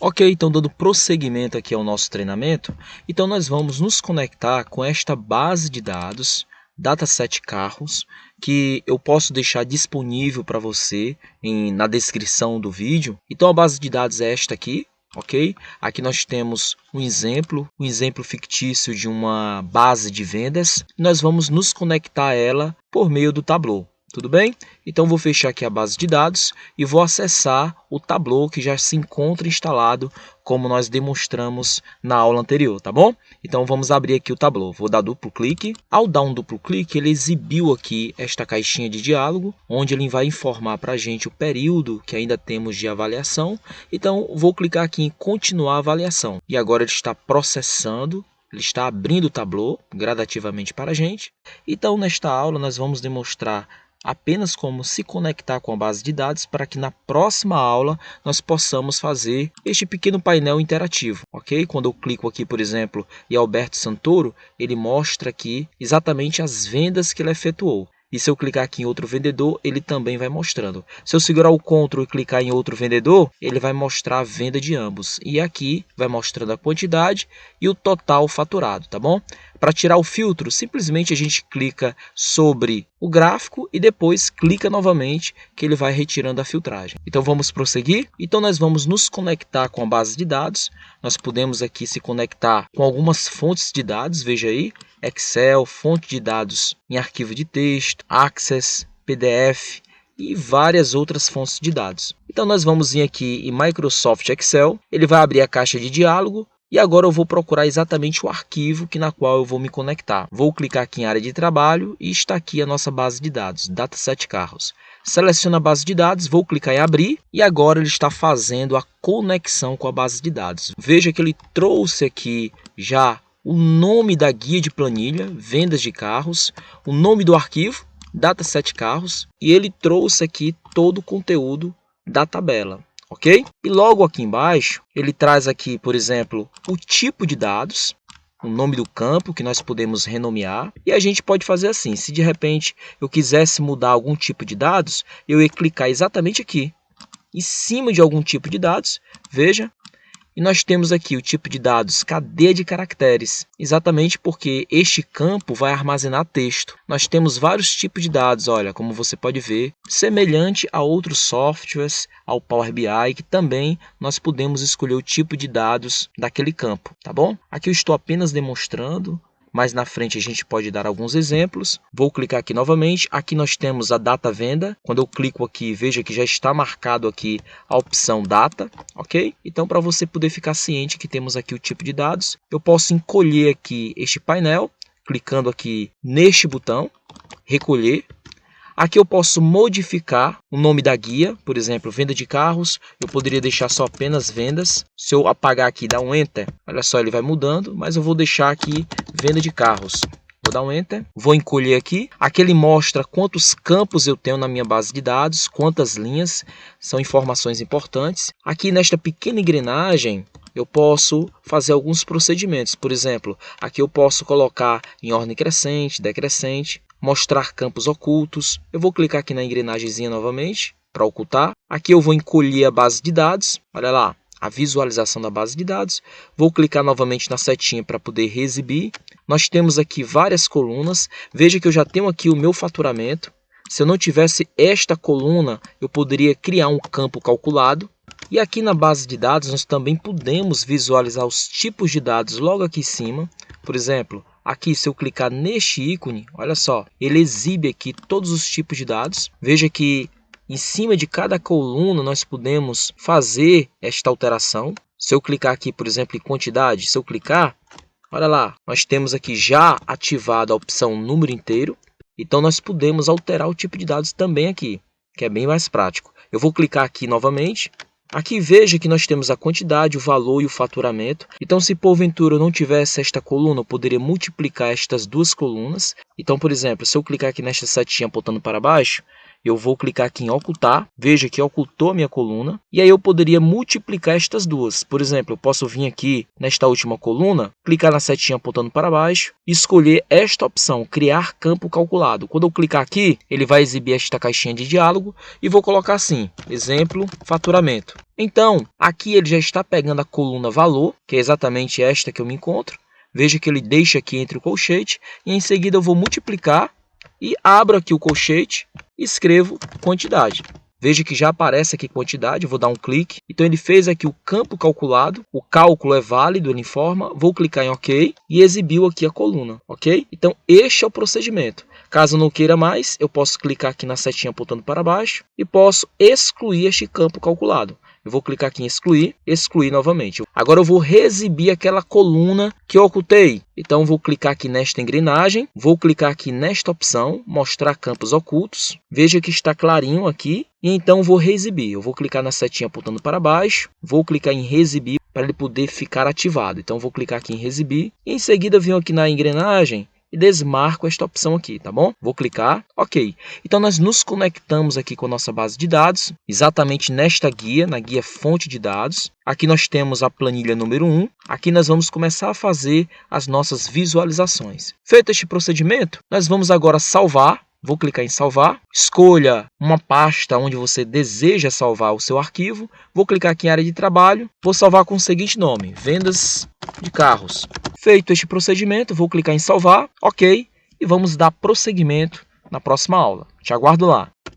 Ok, então dando prosseguimento aqui ao nosso treinamento, então nós vamos nos conectar com esta base de dados, Dataset Carros, que eu posso deixar disponível para você na descrição do vídeo. Então a base de dados é esta aqui, ok? Aqui nós temos um exemplo fictício de uma base de vendas. Nós vamos nos conectar a ela por meio do Tableau. Tudo bem? Então vou fechar aqui a base de dados e vou acessar o Tableau que já se encontra instalado, como nós demonstramos na aula anterior, tá bom? Então vamos abrir aqui o Tableau. Vou dar duplo clique. Ao dar um duplo clique, ele exibiu aqui esta caixinha de diálogo, onde ele vai informar para a gente o período que ainda temos de avaliação. Então vou clicar aqui em continuar a avaliação. E agora ele está processando. Ele está abrindo o Tableau gradativamente para a gente. Então nesta aula nós vamos demonstrar apenas como se conectar com a base de dados para que na próxima aula nós possamos fazer este pequeno painel interativo, ok? Quando eu clico aqui, por exemplo, em Alberto Santoro, ele mostra aqui exatamente as vendas que ele efetuou. E se eu clicar aqui em outro vendedor, ele também vai mostrando. Se eu segurar o Ctrl e clicar em outro vendedor, ele vai mostrar a venda de ambos. E aqui vai mostrando a quantidade e o total faturado, tá bom? Para tirar o filtro, simplesmente a gente clica sobre o gráfico e depois clica novamente que ele vai retirando a filtragem. Então vamos prosseguir? Então nós vamos nos conectar com a base de dados. Nós podemos aqui se conectar com algumas fontes de dados, veja aí. Excel, fonte de dados em arquivo de texto, Access, PDF e várias outras fontes de dados. Então nós vamos vir aqui em Microsoft Excel, ele vai abrir a caixa de diálogo e agora eu vou procurar exatamente o arquivo na qual eu vou me conectar. Vou clicar aqui em área de trabalho e está aqui a nossa base de dados, Dataset Carros. Seleciono a base de dados, vou clicar em abrir e agora ele está fazendo a conexão com a base de dados. Veja que ele trouxe aqui já o nome da guia de planilha, vendas de carros, o nome do arquivo, Dataset Carros, e ele trouxe aqui todo o conteúdo da tabela, ok? E logo aqui embaixo, ele traz aqui, por exemplo, o tipo de dados, o nome do campo que nós podemos renomear, e a gente pode fazer assim, se de repente eu quisesse mudar algum tipo de dados, eu ia clicar exatamente aqui, em cima de algum tipo de dados, veja, e nós temos aqui o tipo de dados, cadeia de caracteres, exatamente porque este campo vai armazenar texto. Nós temos vários tipos de dados, olha, como você pode ver, semelhante a outros softwares, ao Power BI, que também nós podemos escolher o tipo de dados daquele campo, tá bom? Aqui eu estou apenas demonstrando, mas na frente a gente pode dar alguns exemplos. Vou clicar aqui novamente. Aqui nós temos a data venda. Quando eu clico aqui, veja que já está marcado aqui a opção data, ok? Então, para você poder ficar ciente que temos aqui o tipo de dados, eu posso encolher aqui este painel, clicando aqui neste botão, recolher. Aqui eu posso modificar o nome da guia, por exemplo, venda de carros, eu poderia deixar só apenas vendas. Se eu apagar aqui e dar um Enter, olha só, ele vai mudando, mas eu vou deixar aqui venda de carros. Vou dar um Enter, vou encolher aqui. Aqui ele mostra quantos campos eu tenho na minha base de dados, quantas linhas, são informações importantes. Aqui nesta pequena engrenagem, eu posso fazer alguns procedimentos. Por exemplo, aqui eu posso colocar em ordem crescente, decrescente, mostrar campos ocultos. Eu vou clicar aqui na engrenagemzinha novamente para ocultar. Aqui eu vou encolher a base de dados. Olha lá, a visualização da base de dados. Vou clicar novamente na setinha para poder reexibir. Nós temos aqui várias colunas. Veja que eu já tenho aqui o meu faturamento. Se eu não tivesse esta coluna, eu poderia criar um campo calculado. E aqui na base de dados nós também podemos visualizar os tipos de dados logo aqui em cima. Por exemplo, aqui se eu clicar neste ícone, olha só, ele exibe aqui todos os tipos de dados. Veja que em cima de cada coluna nós podemos fazer esta alteração. Se eu clicar aqui, por exemplo, em quantidade, se eu clicar, olha lá, nós temos aqui já ativado a opção número inteiro. Então nós podemos alterar o tipo de dados também aqui, que é bem mais prático. Eu vou clicar aqui novamente. Aqui veja que nós temos a quantidade, o valor e o faturamento. Então, se porventura eu não tivesse esta coluna, eu poderia multiplicar estas duas colunas. Então, por exemplo, se eu clicar aqui nesta setinha apontando para baixo, eu vou clicar aqui em ocultar. Veja que ocultou a minha coluna. E aí eu poderia multiplicar estas duas. Por exemplo, eu posso vir aqui nesta última coluna, clicar na setinha apontando para baixo e escolher esta opção, criar campo calculado. Quando eu clicar aqui, ele vai exibir esta caixinha de diálogo e vou colocar assim, exemplo, faturamento. Então, aqui ele já está pegando a coluna valor, que é exatamente esta que eu me encontro. Veja que ele deixa aqui entre o colchete e em seguida eu vou multiplicar e abro aqui o colchete e escrevo quantidade. Veja que já aparece aqui quantidade, eu vou dar um clique. Então ele fez aqui o campo calculado, o cálculo é válido, ele informa. Vou clicar em OK e exibiu aqui a coluna, ok? Então este é o procedimento. Caso eu não queira mais, eu posso clicar aqui na setinha apontando para baixo e posso excluir este campo calculado. Eu vou clicar aqui em excluir, excluir novamente. Agora eu vou reexibir aquela coluna que eu ocultei. Então eu vou clicar aqui nesta engrenagem, vou clicar aqui nesta opção, mostrar campos ocultos. Veja que está clarinho aqui e então vou reexibir. Eu vou clicar na setinha apontando para baixo, vou clicar em reexibir para ele poder ficar ativado. Então vou clicar aqui em reexibir e em seguida venho aqui na engrenagem e desmarco esta opção aqui, tá bom? Vou clicar, OK. Então nós nos conectamos aqui com a nossa base de dados, exatamente nesta guia, na guia fonte de dados. Aqui nós temos a planilha número 1. Aqui nós vamos começar a fazer as nossas visualizações. Feito este procedimento, nós vamos agora salvar. Vou clicar em salvar, escolha uma pasta onde você deseja salvar o seu arquivo. Vou clicar aqui em área de trabalho, vou salvar com o seguinte nome, vendas de carros. Feito este procedimento, vou clicar em salvar, OK, e vamos dar prosseguimento na próxima aula. Te aguardo lá.